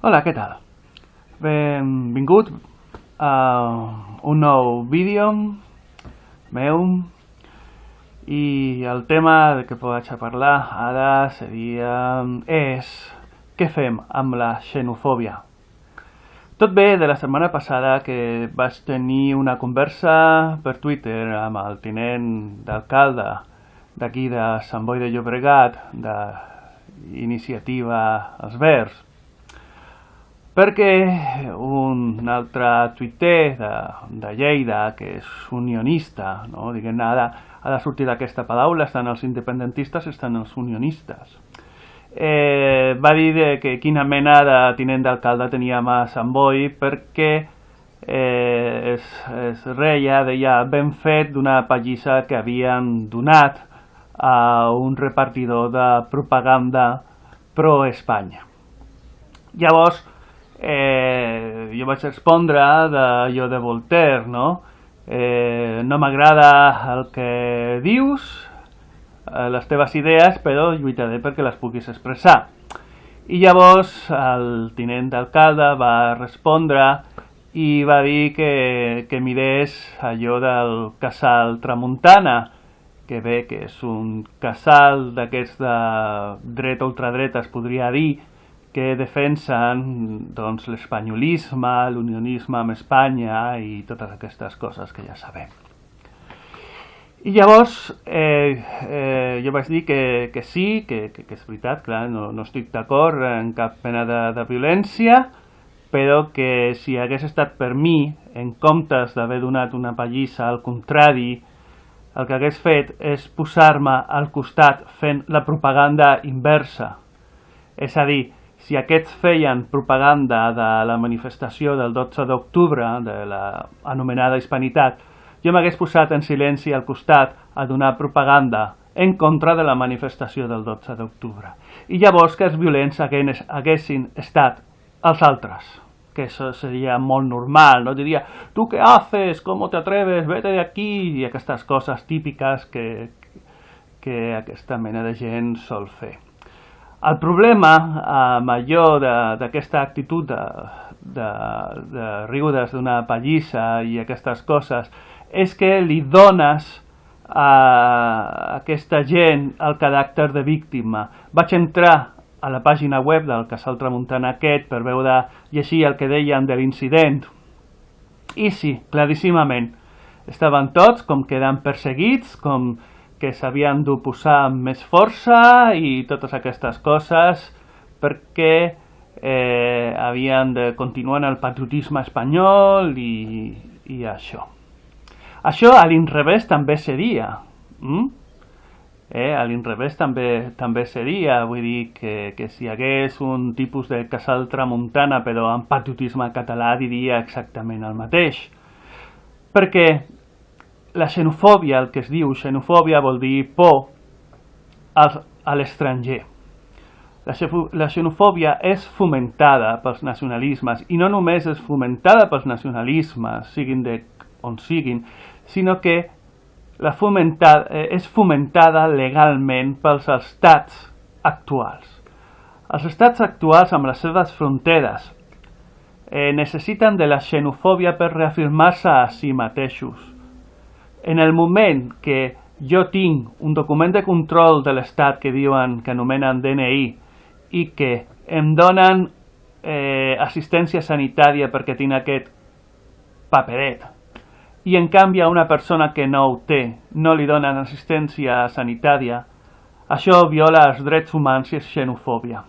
Hola, què tal? Benvingut a un nou vídeo meu i el tema de què vaig a parlar ara és què fem amb la xenofòbia. Tot ve de la setmana passada que vaig tenir una conversa per Twitter amb el tinent d'alcalde d'aquí de Sant Boi de Llobregat, d'Iniciativa Els Verds, perquè un altre tuiter de Lleida, que és unionista, no? Diguem-ne, ha de sortir d'aquesta paraula, estan els independentistes, estan els unionistes. Va dir que quina mena de tinent d'alcalde teníem a Sant Boi perquè es deia ben fet d'una pallissa que havien donat a un repartidor de propaganda pro-Espanya. Llavors, jo vaig respondre d'allò de Voltaire, no? No m'agrada el que dius, les teves idees, però lluitaré perquè les puguis expressar. I llavors el tinent d'alcalde va respondre i va dir que mirés allò del casal Tramuntana, que bé, que és un casal d'aquests de dreta ultradreta, es podria dir, que defensen doncs, l'espanyolisme, l'unionisme amb Espanya i totes aquestes coses que ja sabem. I llavors jo vaig dir que sí, que és veritat, clar, no estic d'acord en cap mena de violència, però que si hagués estat per mi, en comptes d'haver donat una pallissa, al contrari, el que hagués fet és posar-me al costat fent la propaganda inversa. És a dir, si aquests feien propaganda de la manifestació del 12 d'octubre, de l'anomenada hispanitat, jo m'hagués posat en silenci al costat a donar propaganda en contra de la manifestació del 12 d'octubre. I llavors que els violents haguessin estat els altres, que això seria molt normal, no? Diria, tu què haces, com te atreves, vete de aquí, i aquestes coses típiques que aquesta mena de gent sol fer. El problema amb allò d'aquesta actitud de riure's d'una pallissa i aquestes coses és que li dones a aquesta gent el caràcter de víctima. Vaig entrar a la pàgina web del casal Tramuntana aquest per veure llegir el que deien de l'incident. I sí, claríssimament, estaven tots com que eren perseguits, com que s'havien d'oposar amb més força i totes aquestes coses perquè havien de continuar en el patriotisme espanyol i això. Això a l'inrevés també seria. A l'inrevés també seria, vull dir que si hi hagués un tipus de casal Tramuntana però amb patriotisme català diria exactament el mateix. Perquè la xenofòbia, el que es diu xenofòbia, vol dir por a l'estranger. La xenofòbia és fomentada pels nacionalismes, i no només és fomentada pels nacionalismes, siguin d'on siguin, sinó que és fomentada legalment pels estats actuals. Els estats actuals, amb les seves fronteres, necessiten de la xenofòbia per reafirmar-se a si mateixos. En el moment que jo tinc un document de control de l'Estat que diuen que anomenen DNI i que em donen assistència sanitària perquè tinc aquest paperet i en canvi a una persona que no ho té no li donen assistència sanitària, això viola els drets humans i és xenofòbia.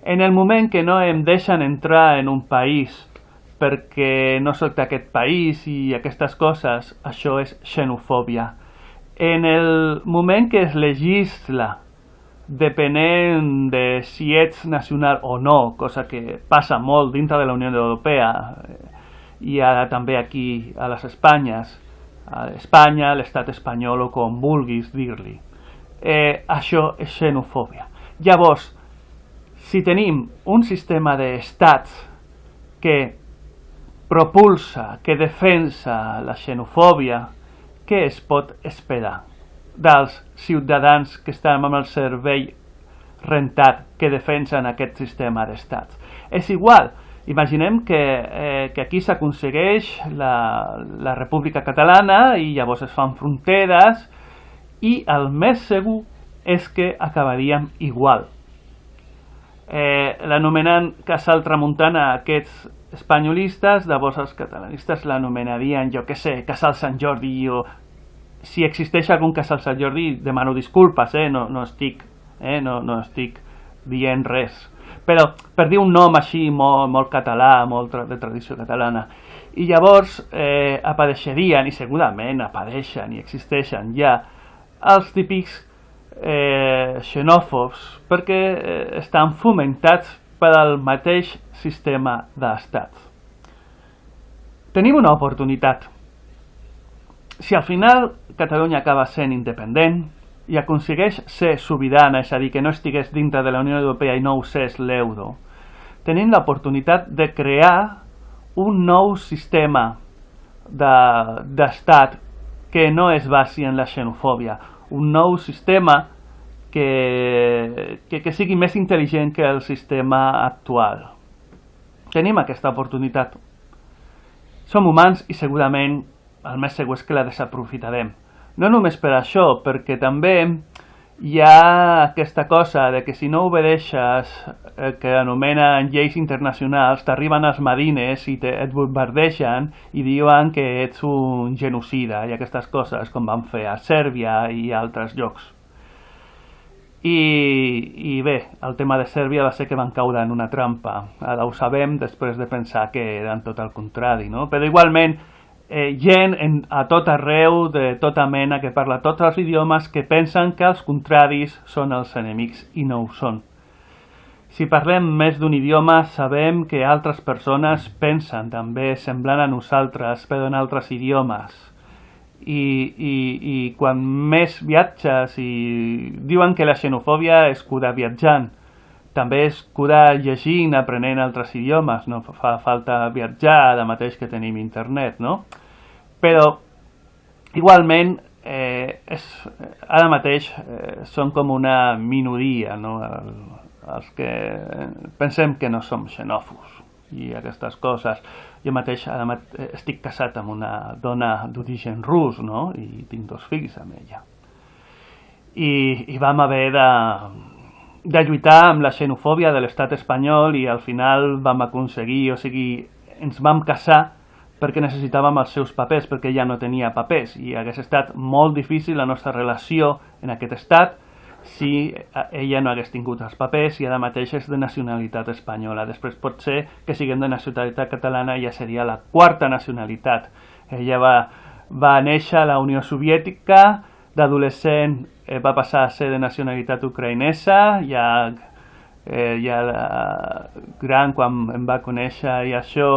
En el moment que no em deixen entrar en un país perquè no soc d'aquest país i aquestes coses, això és xenofòbia. En el moment que es legisla, depenent de si ets nacional o no, cosa que passa molt dintre de la Unió Europea i ara també aquí a les Espanyes, a Espanya, l'estat espanyol o com vulguis dir-li, això és xenofòbia. Llavors, si tenim un sistema d'estats que propulsa, que defensa la xenofòbia, què es pot esperar dels ciutadans que estan amb el cervell rentat que defensen aquest sistema d'estats. És igual, imaginem que aquí s'aconsegueix la República Catalana i llavors es fan fronteres i el més segur és que acabaríem igual. L'anomenen Casal Tramuntana aquests espanyolistes, llavors els catalanistes l'anomenarien, jo què sé, Casal Sant Jordi, o si existeix algun Casal Sant Jordi demano disculpes, no estic dient res, però per dir un nom així molt català, molt de tradició catalana. I llavors apareixerien, i segurament apareixen i existeixen ja, els típics xenòfobs, perquè estan fomentats pel mateix sistema d'estat. Tenim una oportunitat. Si al final Catalunya acaba sent independent i aconsegueix ser sobirana, és a dir, que no estigués dintre de la Unió Europea i no usés l'euro, tenim l'oportunitat de crear un nou sistema d'estat que no es basi en la xenofòbia, un nou sistema que sigui més intel·ligent que el sistema actual. Tenim aquesta oportunitat. Som humans i segurament el més segur és que la desaprofitarem. No només per això, perquè també hi ha aquesta cosa de que si no obedeixes que anomenen lleis internacionals, t'arriben els marines i et bombardegen i diuen que ets un genocida i aquestes coses, com van fer a Sèrbia i a altres llocs. I bé, el tema de Sèrbia va ser que van caure en una trampa. Ara ho sabem després de pensar que eren tot el contrari, no? Però igualment, gent a tot arreu, de tota mena, que parla tots els idiomes, que pensen que els contraris són els enemics i no ho són. Si parlem més d'un idioma, sabem que altres persones pensen també semblant a nosaltres, però en altres idiomes. I quan més viatges, i diuen que la xenofòbia es cura viatjant, també es cura llegint, aprenent altres idiomes, no fa falta viatjar ara mateix que tenim internet, no? Però igualment ara mateix són com una minoria, no? Els que pensem que no som xenòfobs i aquestes coses. Jo mateix estic casat amb una dona d'origen rus, no? I tinc 2 fills amb ella. I vam haver de lluitar amb la xenofòbia de l'estat espanyol i al final vam aconseguir, o sigui, ens vam casar perquè necessitàvem els seus papers, perquè ella no tenia papers, i hagués estat molt difícil la nostra relació en aquest estat si ella no hagués tingut els papers i ara mateix és de nacionalitat espanyola. Després pot ser que siguem de nacionalitat catalana i ja seria la 4ª nacionalitat. Ella va néixer a la Unió Soviètica, d'adolescent va passar a ser de nacionalitat ucraïnesa, ja gran quan em va conèixer i això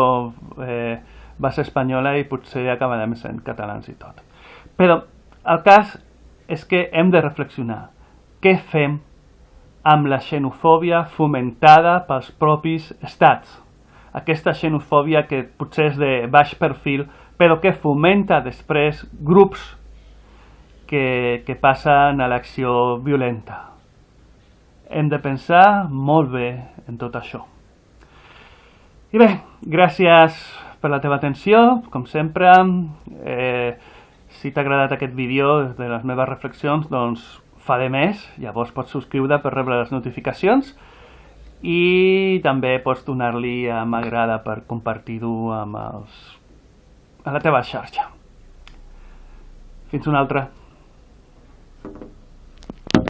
va ser espanyola i potser acabarem sent catalans i tot. Però el cas és que hem de reflexionar. Què fem amb la xenofòbia fomentada pels propis estats? Aquesta xenofòbia que potser és de baix perfil, però que fomenta després grups que passen a l'acció violenta. Hem de pensar molt bé en tot això. I bé, gràcies per la teva atenció, com sempre. Si t'ha agradat aquest vídeo de les meves reflexions, doncs faré més, llavors pots subscriure per rebre les notificacions i també pots donar-li a m'agrada per compartir-ho a la teva xarxa. Fins una altra.